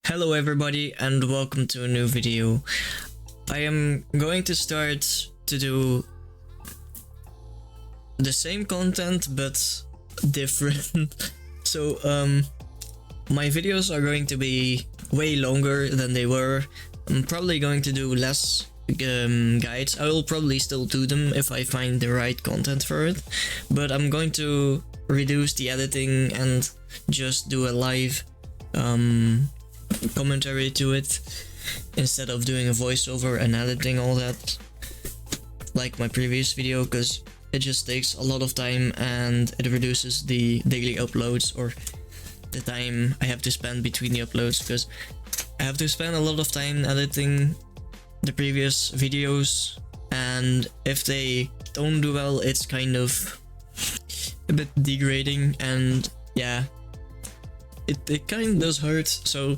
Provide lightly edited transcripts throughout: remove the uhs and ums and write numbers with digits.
Hello everybody and welcome to a new video. I am going to start to do the same content but different. So my videos are going to be way longer than they were. I'm probably going to do less guides. I will probably still do them if I find the right content for it, but I'm going to reduce the editing and just do a live commentary to it instead of doing a voiceover and editing all that like my previous video, because it just takes a lot of time and it reduces the daily uploads or the time I have to spend between the uploads, because I have to spend a lot of time editing the previous videos, and if they don't do well it's kind of a bit degrading, and yeah, it kind of does hurt. So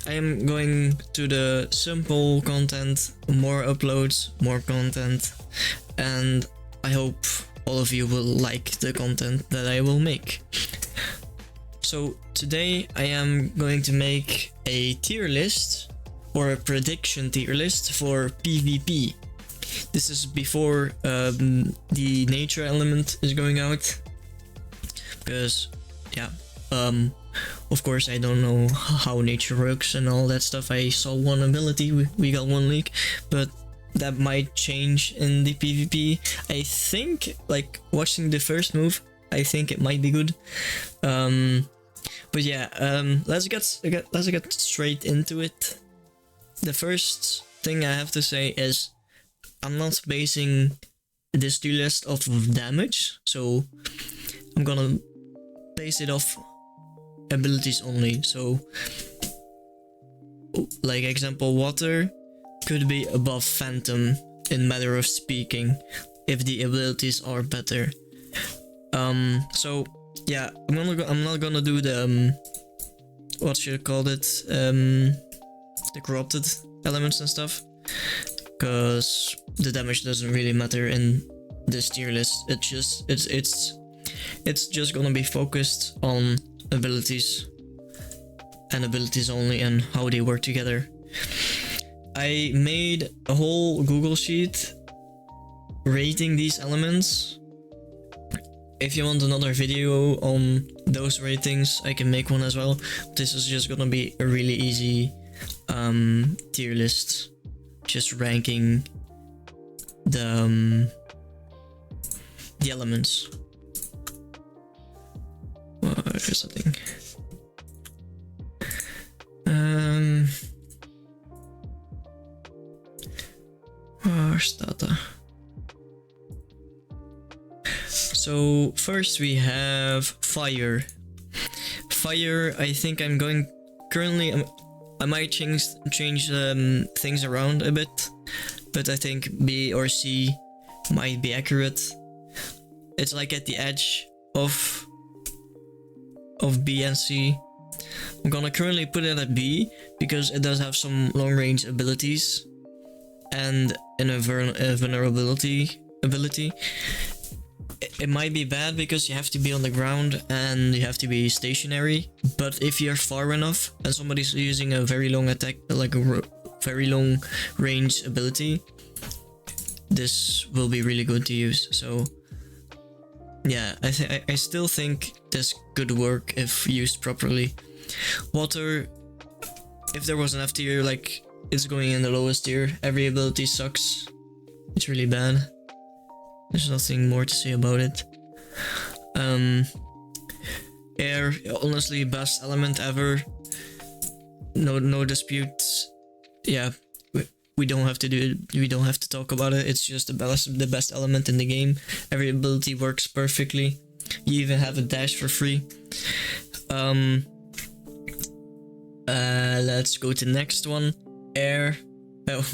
I am going to the simple content, more uploads, more content, and I hope all of you will like the content that I will make. So today I am going to make a tier list or a prediction tier list for PvP. This is before the nature element is going out, because yeah, of course I don't know how nature works and all that stuff. I saw one ability, we got one leak, but that might change in the PvP. I think, like, watching the first move, I think it might be good. But yeah, let's get straight into it. The first thing I have to say is I'm not basing this tier list off of damage, so I'm gonna base it off abilities only. So like example, water could be above phantom in matter of speaking if the abilities are better. So yeah, I'm not gonna do the what should I call it, the corrupted elements and stuff, because the damage doesn't really matter in this tier list. It's just gonna be focused on abilities and abilities only and how they work together. I made a whole Google sheet rating these elements. If you want another video on those ratings, I can make one as well. This is just gonna be a really easy tier list, just ranking the elements. There's something. Where's that? So first we have fire. Fire, I think I'm going currently. I might change things around a bit, but I think B or C might be accurate. It's like at the edge of B and C. I'm gonna currently put it at B because it does have some long range abilities and a vulnerability ability. It might be bad because you have to be on the ground and you have to be stationary, but if you're far enough and somebody's using a very long attack, like a very long range ability, this will be really good to use. So yeah, I still think this could work if used properly. Water, if there was an F tier, like, it's going in the lowest tier. Every ability sucks. It's really bad. There's nothing more to say about it. Air, honestly, best element ever. No disputes. Yeah, we don't have to talk about it. It's just the best element in the game. Every ability works perfectly. You even have a dash for free. Let's go to the next one. Air. Oh,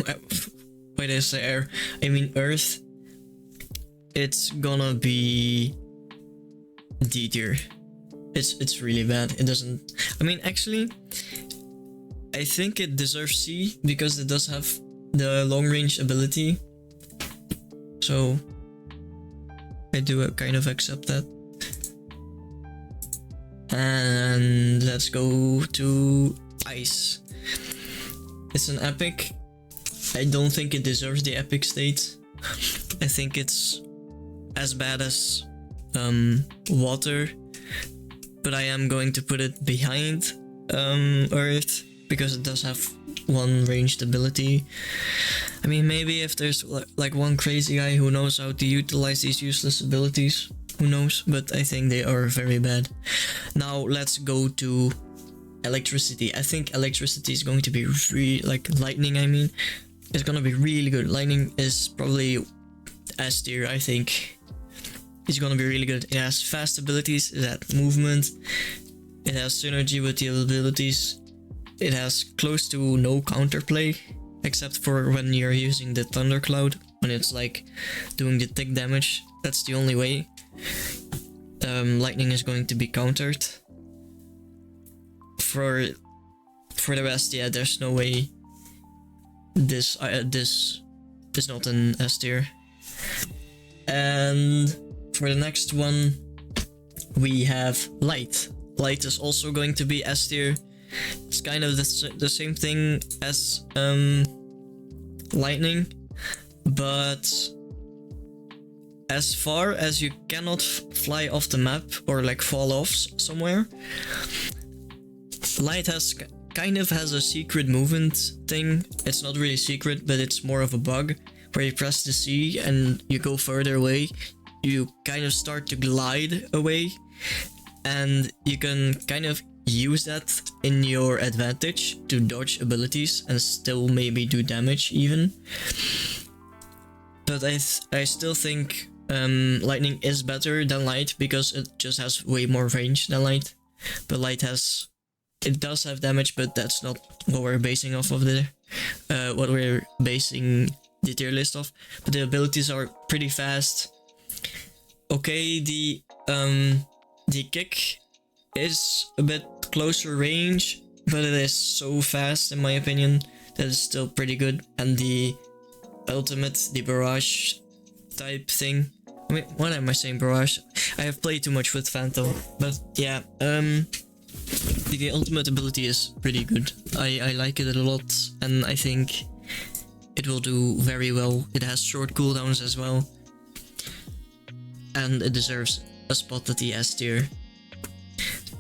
why did I say air? I mean earth. It's gonna be D tier. It's really bad. It doesn't. I mean, actually, I think it deserves C because it does have the long range ability. So I do kind of accept that. And let's go to ice. It's an epic. I don't think it deserves the epic state. I think it's as bad as water, but I am going to put it behind Earth because it does have one ranged ability. I mean, maybe if there's like one crazy guy who knows how to utilize these useless abilities, who knows, but I think they are very bad. Now let's go to electricity. I think electricity is going to be like lightning, I mean, it's gonna be really good. Lightning is probably S tier, I think. It's gonna be really good. It has fast abilities, it has movement, it has synergy with the abilities, it has close to no counterplay, except for when you're using the thundercloud, when it's like doing the tick damage. That's the only way lightning is going to be countered. For the rest, yeah, there's no way this is not an S tier. And for the next one, we have light. Light is also going to be S tier. It's kind of the same thing as lightning, but as far as you cannot fly off the map or like fall off somewhere, light kind of has a secret movement thing. It's not really secret, but it's more of a bug where you press the C and you go further away. You kind of start to glide away, and you can kind of use that in your advantage to dodge abilities and still maybe do damage even. But I still think lightning is better than light because it just has way more range than light. But light it does have damage, but that's not what we're basing off of there. What we're basing the tier list off. But the abilities are pretty fast. Okay, the kick is a bit closer range, but it is so fast in my opinion that it's still pretty good. And the ultimate, the barrage type thing. I mean, what am I saying, barrage? I have played too much with Phantom, but yeah, the ultimate ability is pretty good. I like it a lot, and I think it will do very well. It has short cooldowns as well, and it deserves a spot at the S tier.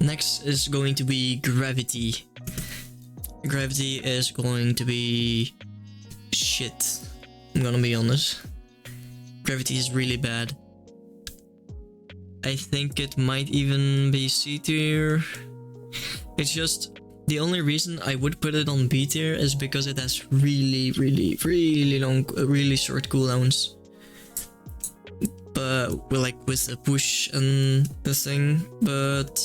Next is going to be gravity. Gravity is going to be shit. I'm gonna be honest. Gravity is really bad. I think it might even be C tier. It's just the only reason I would put it on B tier is because it has really long, really short cooldowns. But with the push and the thing, but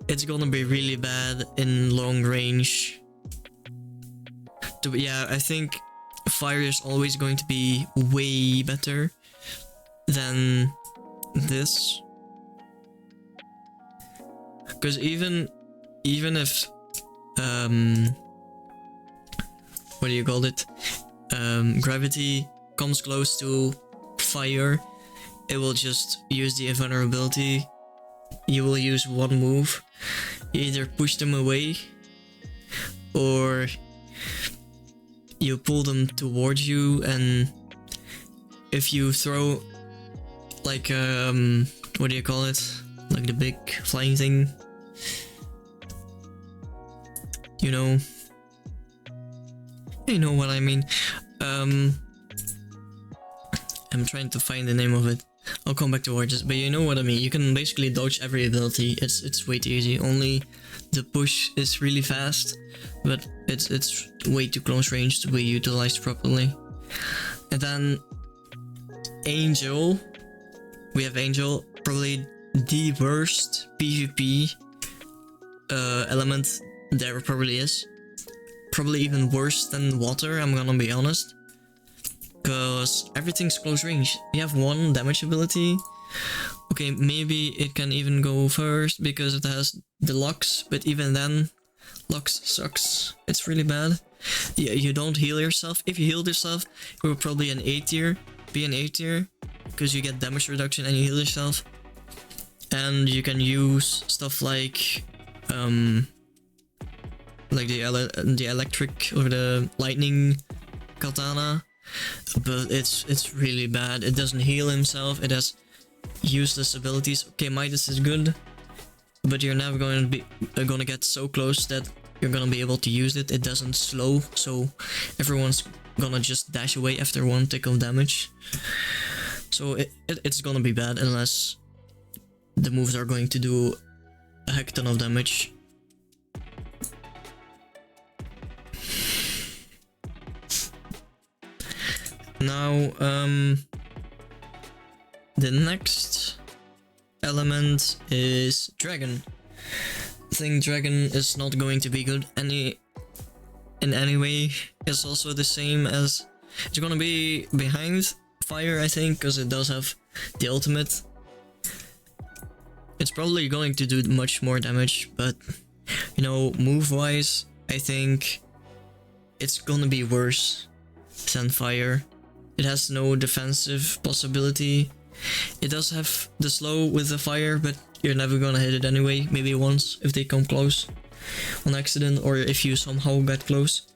it's gonna be really bad in long range. Yeah, I think fire is always going to be way better than this. Because even if what do you call it? Gravity comes close to fire, it will just use the invulnerability. You will use one move. You either push them away or you pull them towards you, and if you throw like what do you call it? Like the big flying thing. You know what I mean. I'm trying to find the name of it. I'll come back towards it, but you know what I mean. You can basically dodge every ability. It's way too easy. Only the push is really fast, but it's way too close range to be utilized properly. And then Angel. We have Angel, probably the worst PvP element there probably is. Probably even worse than water, I'm gonna be honest. Because everything's close range. You have one damage ability. Okay, maybe it can even go first because it has the Lux, but even then, Lux sucks. It's really bad. Yeah, you don't heal yourself. If you healed yourself, you will probably an A tier. Be an A tier because you get damage reduction and you heal yourself. And you can use stuff like like the electric or the lightning katana, but it's really bad. It doesn't heal himself. It has useless abilities. Okay, Midas is good, but you're never gonna get so close that you're gonna be able to use it. It doesn't slow, so everyone's gonna just dash away after one tick of damage. So it's gonna be bad unless the moves are going to do a heck ton of damage. Now, the next element is Dragon. I think Dragon is not going to be good in any way. It's also the same as... It's gonna be behind Fire, I think, because it does have the ultimate. It's probably going to do much more damage, but, you know, move-wise, I think it's gonna be worse than Fire. It has no defensive possibility. It does have the slow with the Fire, but you're never gonna hit it anyway. Maybe once if they come close on accident, or if you somehow get close.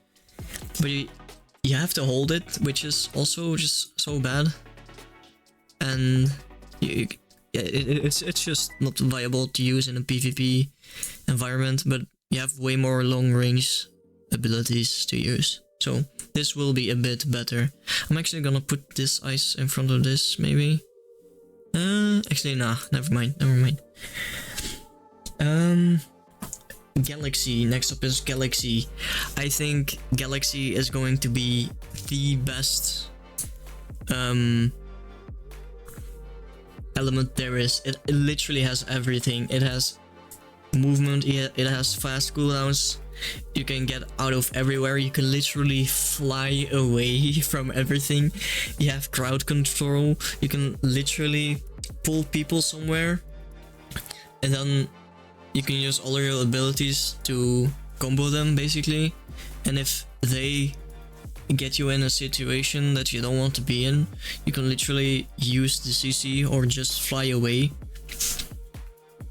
But you have to hold it, which is also just so bad. And it's just not viable to use in a PvP environment, but you have way more long range abilities to use. So this will be a bit better. I'm actually gonna put this ice in front of this, maybe. Actually, nah, never mind. Galaxy, next up is Galaxy. I think Galaxy is going to be the best element there is. It literally has everything. It has movement, it has fast cooldowns. You can get out of everywhere. You can literally fly away from everything. You have crowd control. You can literally pull people somewhere, and then you can use all your abilities to combo them, basically. And if they get you in a situation that you don't want to be in, you can literally use the CC or just fly away.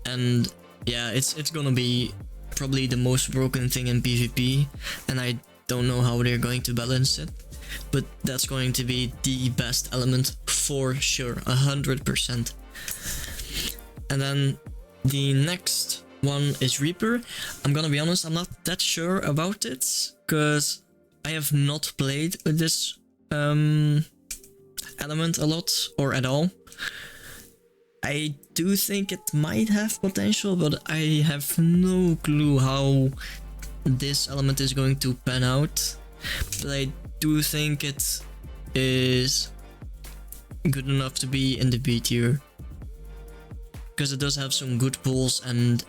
And yeah, it's gonna be probably the most broken thing in PvP, and I don't know how they're going to balance it, but that's going to be the best element for sure, 100%. And then the next one is Reaper. I'm gonna be honest, I'm not that sure about it, because I have not played with this element a lot, or at all. I do think it might have potential, but I have no clue how this element is going to pan out. But I do think it is good enough to be in the B tier, because it does have some good pulls and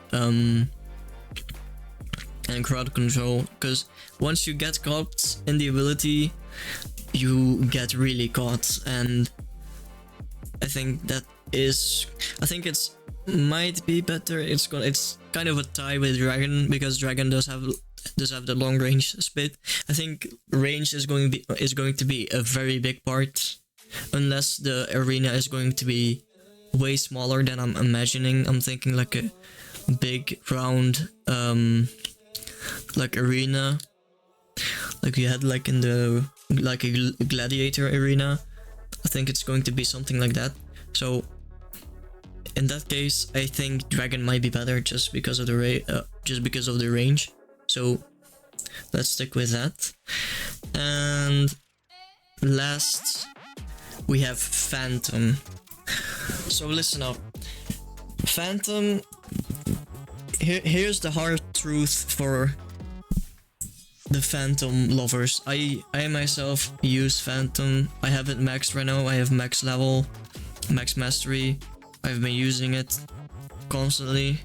crowd control. Because once you get caught in the ability, you get really caught, and I think it's might be better. It's kind of a tie with Dragon, because Dragon does have the long range split. I think range is going to be a very big part, unless the arena is going to be way smaller than I'm imagining. I'm thinking like a big round like arena, like you had like in the like a gladiator arena. I think it's going to be something like that. So in that case, I think Dragon might be better just because of the range. So let's stick with that. And last, we have Phantom. So listen up, Phantom. Here's the hard truth for the Phantom lovers. I myself use Phantom. I have it maxed right now. I have max level, max mastery. I've been using it constantly,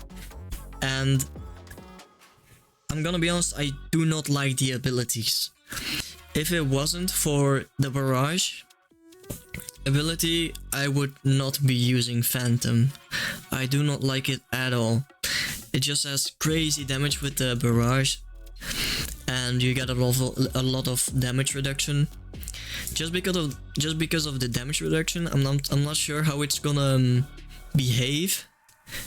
and I'm gonna be honest, I do not like the abilities. If it wasn't for the barrage ability, I would not be using Phantom. I do not like it at all. It just has crazy damage with the barrage, and you get a lot of damage reduction. Just because of the damage reduction, I'm not sure how it's gonna behave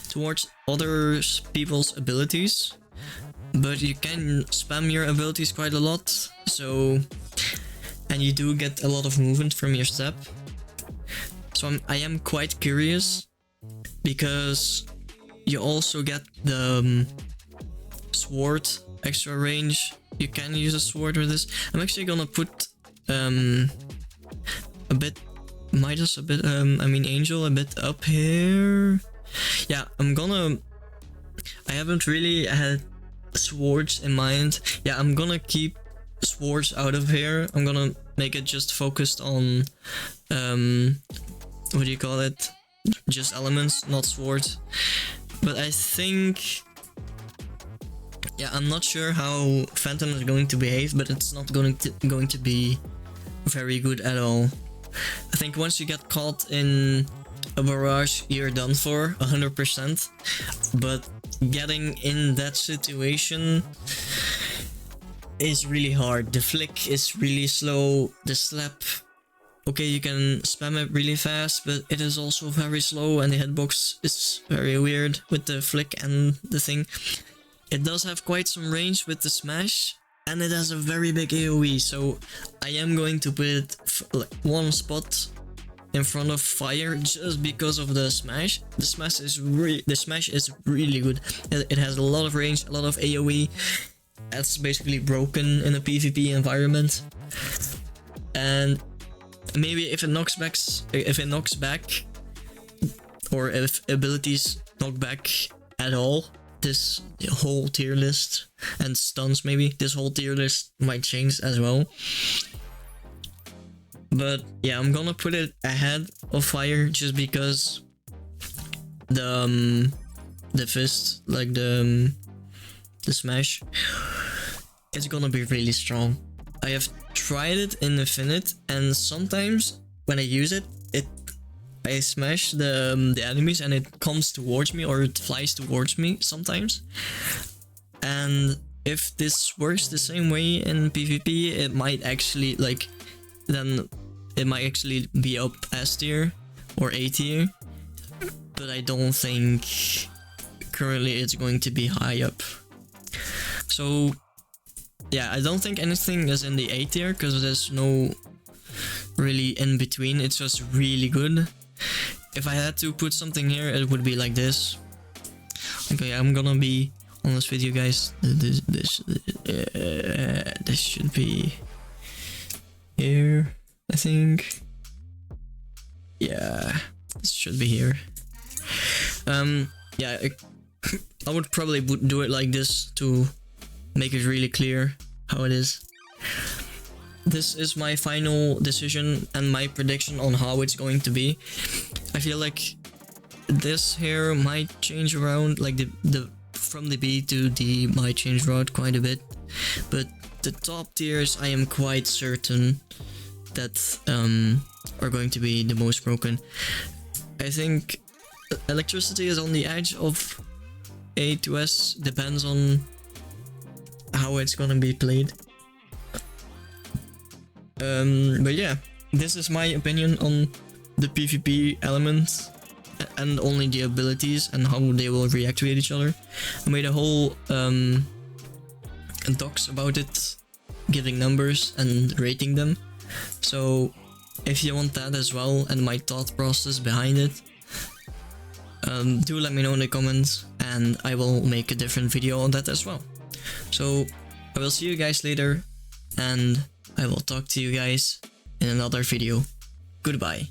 towards other people's abilities. but you can spam your abilities quite a lot, so, and you do get a lot of movement from your step. So I am quite curious, because you also get the sword extra range. You can use a sword with this. I'm actually gonna put a bit Midas, a bit Angel a bit up here. Yeah, I haven't really had swords in mind. Yeah, I'm gonna keep swords out of here. I'm gonna make it just focused on what do you call it? Just elements, not swords. But I think, yeah, I'm not sure how Phantom is going to behave, but it's not going to be very good at all. I think once you get caught in a barrage, you're done for 100%. But getting in that situation is really hard. The flick is really slow. The slap, okay, you can spam it really fast, but it is also very slow, and the hitbox is very weird with the flick and the thing. It does have quite some range with the smash, and it has a very big AoE, so I am going to put it one spot in front of fire just because of the smash. The smash is really good. It has a lot of range, a lot of AoE. That's basically broken in a PvP environment. And maybe if it knocks back, or if abilities knock back at all, this whole tier list, and stuns maybe, this whole tier list might change as well. But yeah, I'm gonna put it ahead of fire just because the fist, like the smash, it's gonna be really strong. I have tried it in Infinite, and sometimes when I use it, I smash the enemies and it comes towards me, or it flies towards me sometimes. And if this works the same way in PvP, it might actually be up S tier or A tier, but I don't think currently it's going to be high up. So yeah, I don't think anything is in the A tier because there's no really in between. It's just really good. If I had to put something here, it would be like this. Okay, I'm gonna be honest with you guys. This should be here, I think. Yeah, this should be here. Yeah, I would probably do it like this to make it really clear how it is. This is my final decision and my prediction on how it's going to be. I feel like this here might change around, like the from the B to D might change around quite a bit, but the top tiers I am quite certain that are going to be the most broken. I think electricity is on the edge of A to S, depends on how it's gonna be played. But yeah, this is my opinion on the PvP elements and only the abilities and how they will react with each other. I made a whole docs about it, giving numbers and rating them. So if you want that as well and my thought process behind it, do let me know in the comments and I will make a different video on that as well. So I will see you guys later, and I will talk to you guys in another video. Goodbye.